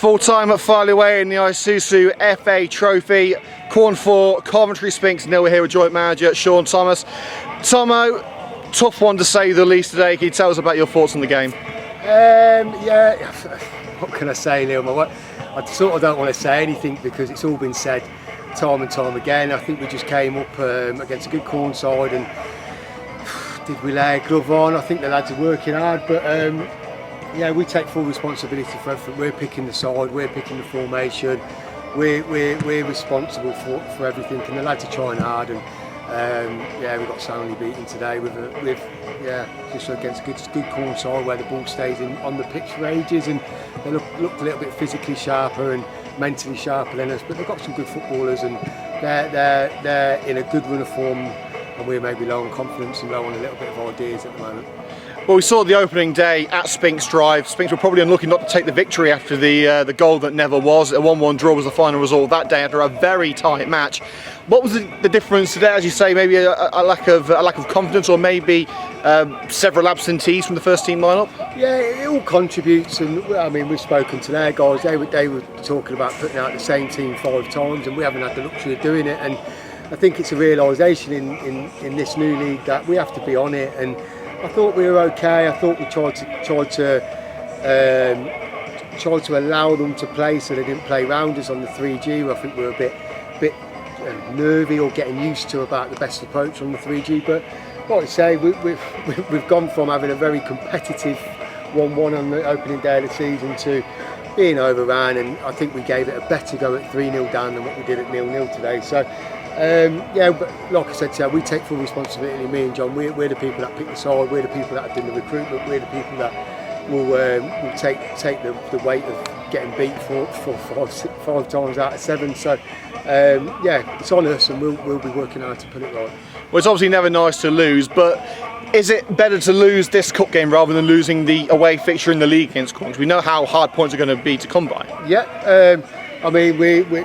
Full time at Filey away in the Isuzu FA Trophy. Quorn 4, Coventry Sphinx 0. We're here with joint manager Shaun Thomas. Tomo, tough one to say the least today. Can you tell us about your thoughts on the game? Yeah, what can I say, Neil? I sort of don't want to say anything because it's all been said time and time again. I think we just came up against a good Quorn side and did we lay a glove on? I think the lads are working hard, but yeah, we take full responsibility for everything. We're picking the side, we're picking the formation, we're responsible for everything, and the lads are trying hard. And yeah, we got soundly beaten today with just against a good Quorn side where the ball stays on the pitch for ages, and they looked a little bit physically sharper and mentally sharper than us. But they've got some good footballers, and they're in a good run of form, and we're maybe low on confidence and low on a little bit of ideas at the moment. Well, we saw the opening day at Sphinx Drive. Sphinx were probably unlucky not to take the victory after the goal that never was. A 1-1 draw was the final result that day after a very tight match. What was the difference today? As you say, maybe a lack of confidence, or maybe several absentees from the first team lineup. Yeah, it all contributes, and I mean, we've spoken to their guys. They were talking about putting out the same team 5 times, and we haven't had the luxury of doing it. And I think it's a realisation in this new league that we have to be on it. And I thought we were okay. I thought we tried to allow them to play so they didn't play round us on the 3G. I think we were a bit nervy or getting used to about the best approach on the 3G. But like I say, we've gone from having a very competitive 1-1 on the opening day of the season to being overrun, and I think we gave it a better go at 3-0 down than what we did at 0-0 today. So yeah, but like I said, we take full responsibility. Me and John, we're the people that pick the side. We're the people that have done the recruitment. We're the people that will take the weight of getting beat five times out of 7. So yeah, it's on us, and we'll be working hard to put it right. Well, it's obviously never nice to lose, but is it better to lose this cup game rather than losing the away fixture in the league against Quorn? We know how hard points are going to be to come by. Yeah. I mean,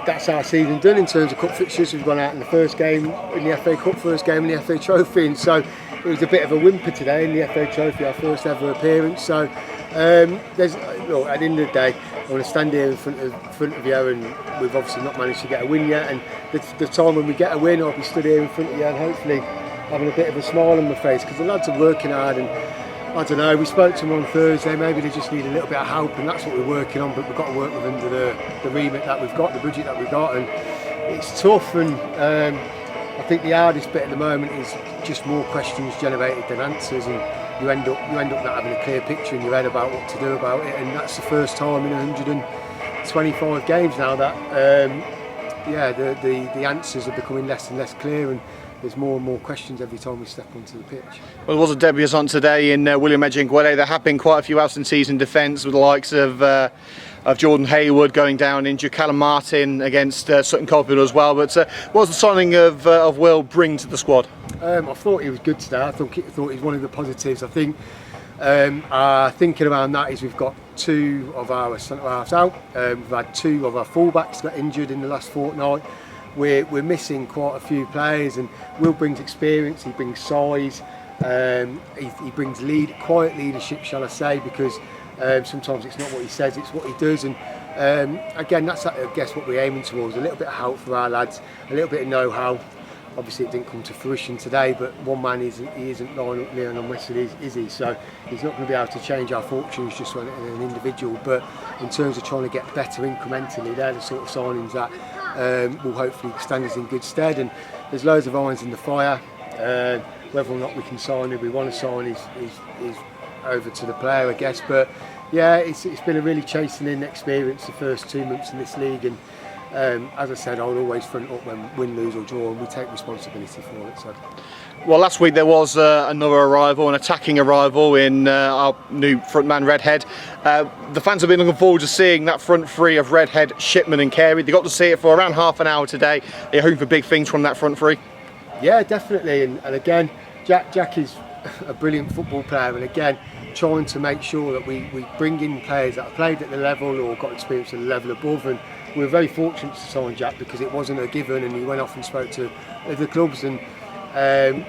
that's our season done in terms of cup fixtures. We've gone out in the first game in the FA Cup, first game in the FA Trophy, and so it was a bit of a whimper today in the FA Trophy, our first ever appearance. So look, at the end of the day, I want to stand here in front of you, and we've obviously not managed to get a win yet. And the time when we get a win, I'll be stood here in front of you and hopefully having a bit of a smile on my face, because the lads are working hard. And I don't know, we spoke to them on Thursday, maybe they just need a little bit of help, and that's what we're working on. But we've got to work with under the remit that we've got, the budget that we've got, and it's tough. And I think the hardest bit at the moment is just more questions generated than answers, and you end up not having a clear picture in your head about what to do about it. And that's the first time in 125 games now that yeah, the answers are becoming less and less clear, and there's more and more questions every time we step onto the pitch. Well, there was a debutant today in William Edgingwele. There have been quite a few absentees in defence, with the likes of Jordan Hayward going down injured, Callum Martin against Sutton Coldfield as well. But what was the signing of Will bring to the squad? I thought he was good today. I thought he's one of the positives. I think our thinking around that is we've got 2 of our centre halves out. We've had 2 of our full-backs got injured in the last fortnight. We're missing quite a few players, and Will brings experience, he brings size, he brings quiet leadership, shall I say, because sometimes it's not what he says, it's what he does. And again, that's I guess what we're aiming towards, a little bit of help for our lads, a little bit of know-how. Obviously it didn't come to fruition today, but one man he isn't lining up near on Weston, is he? So he's not going to be able to change our fortunes just on an individual. But in terms of trying to get better incrementally, they're the sort of signings that will hopefully stand us in good stead. And there's loads of irons in the fire. Whether or not we can sign who we want to sign is over to the player, I guess. But yeah, it's been a really chastening experience the first 2 months in this league, and as I said, I'll always front up when win, lose or draw, and we take responsibility for it. So. Well, last week there was another arrival, an attacking arrival in our new frontman Redhead. The fans have been looking forward to seeing that front three of Redhead, Shipman and Carey. They got to see it for around half an hour today. Are you hoping for big things from that front three? Yeah, definitely. And again, Jack is a brilliant football player, and again, trying to make sure that we bring in players that have played at the level or got experience at the level above. And we were very fortunate to sign Jack because it wasn't a given, and he went off and spoke to other clubs, and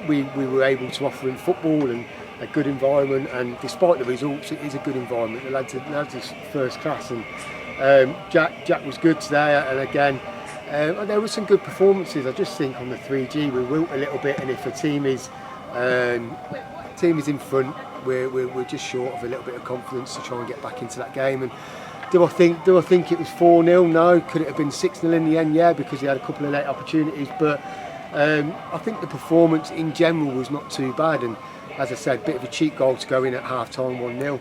we were able to offer him football and a good environment. And despite the results, it is a good environment. The lads are first class, and Jack was good today, and again, there were some good performances. I just think on the 3G we wilt a little bit, and if a team is in front, we're just short of a little bit of confidence to try and get back into that game. And do I think it was 4-0? No. Could it have been 6-0 in the end? Yeah, because he had a couple of late opportunities. But I think the performance in general was not too bad. And as I said, bit of a cheap goal to go in at half time, 1-0.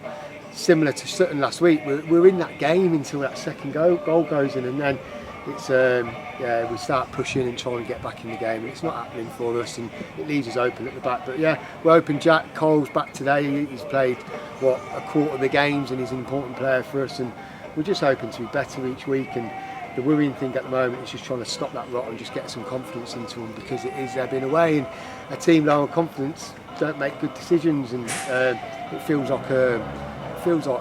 Similar to Sutton last week, we're in that game until that second goal goes in, and then it's we start pushing and trying to get back in the game, and it's not happening for us, and it leaves us open at the back. But yeah, we're open. Jack Cole's back today. He's played a quarter of the games, and he's an important player for us, and we're just hoping to be better each week. And the worrying thing at the moment is just trying to stop that rot and just get some confidence into them, because it is ebbing away, and a team low on confidence don't make good decisions, and it feels like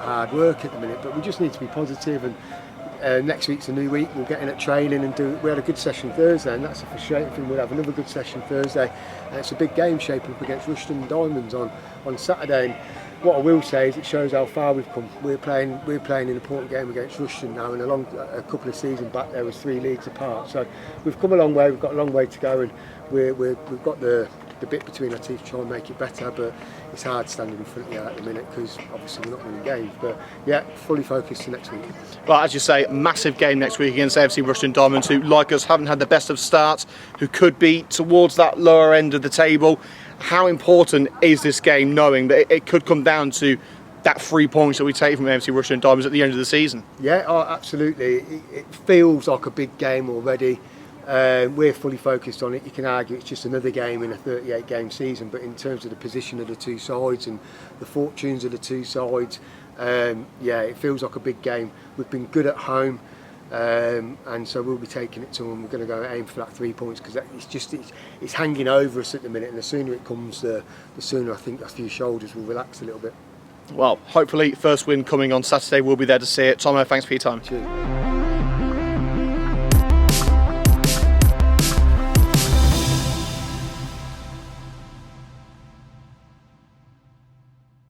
hard work at the minute. But we just need to be positive, and next week's a new week. We'll get in at training and we had a good session Thursday, and that's a frustrating thing. We'll have another good session Thursday, and it's a big game shaping up against Rushden Diamonds on Saturday. And what I will say is it shows how far we've come. We're playing an important game against Rushden now, and a couple of seasons back there was 3 leagues apart. So we've come a long way. We've got a long way to go, and we've got the bit between our teeth to try and make it better, but it's hard standing in front of you at the minute because obviously we're not winning games. But yeah, fully focused to next week. Well, as you say, massive game next week against AFC Rushden Diamonds, who, like us, haven't had the best of starts, who could be towards that lower end of the table. How important is this game, knowing that it could come down to that 3 points that we take from AFC Rushden Diamonds at the end of the season? Yeah, absolutely. It feels like a big game already. We're fully focused on it. You can argue it's just another game in a 38 game season, but in terms of the position of the two sides and the fortunes of the two sides, yeah, it feels like a big game. We've been good at home, and so we'll be taking it to them. We're going to go aim for that 3 points, because it's hanging over us at the minute, and the sooner it comes, the sooner I think a few shoulders will relax a little bit. Well, hopefully first win coming on Saturday. We'll be there to see it. Tomo, thanks for your time. Cheers.